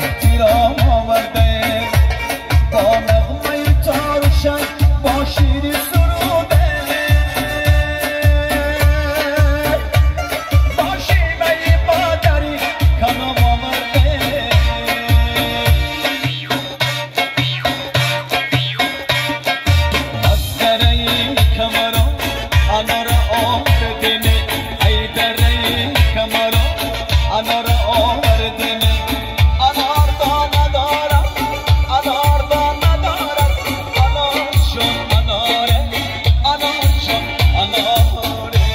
احترام آورده با نغمه تارشن با شیری سروده با شیوه مادری کلام آورده از دره کمران انار آوردنه ای دره کمران انار آوردنه انار دانه دارم انار دانه دارم انار شون اناره انار شون اناره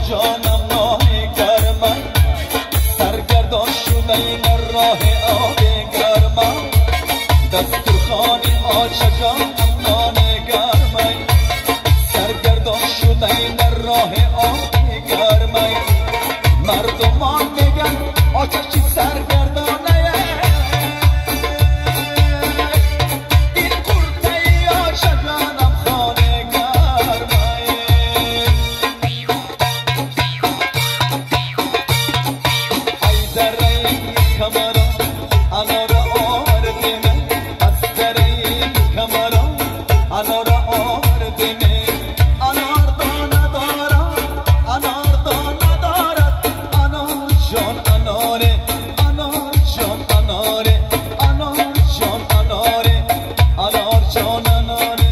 جانم ناه گرمم سرگردان شده این راه آب گرمم دسترخوان آچ جانم ناه گرمم سرگردان شده این راه آب گرمم مردمان میگن آتشی سرگردانه این کرده آچ جانم خانه گرمم انار آوردنه از دره کمران انار آوردنه انار دانه دارد انار دانه دارد انار جان اناره انار جان اناره انار جان اناره انار جان اناره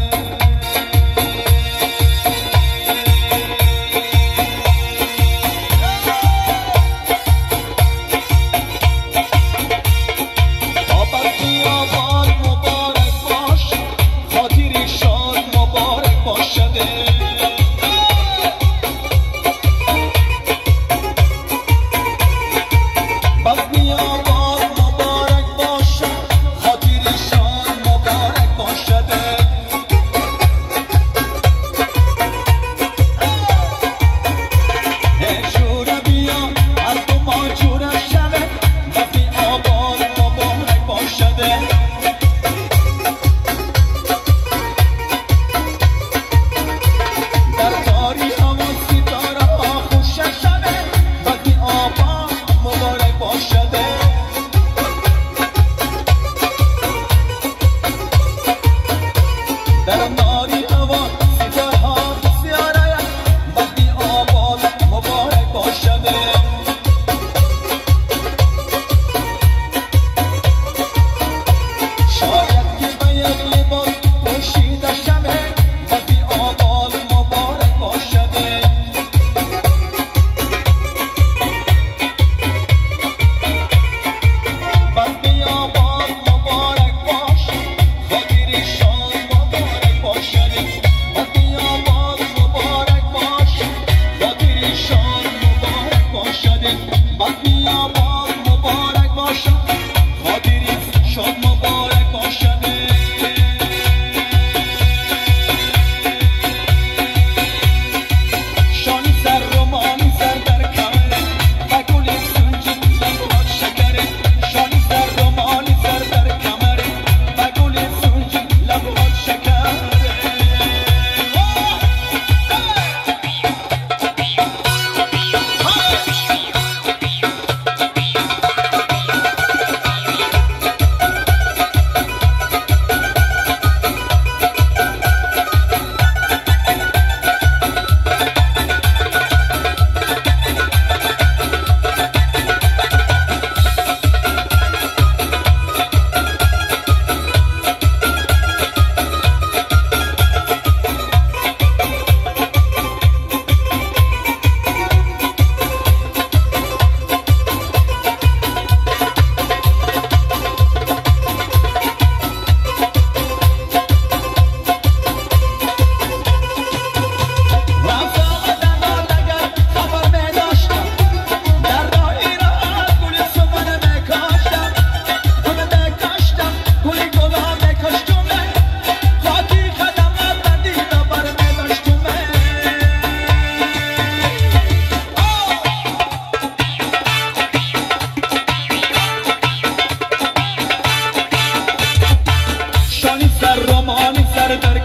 در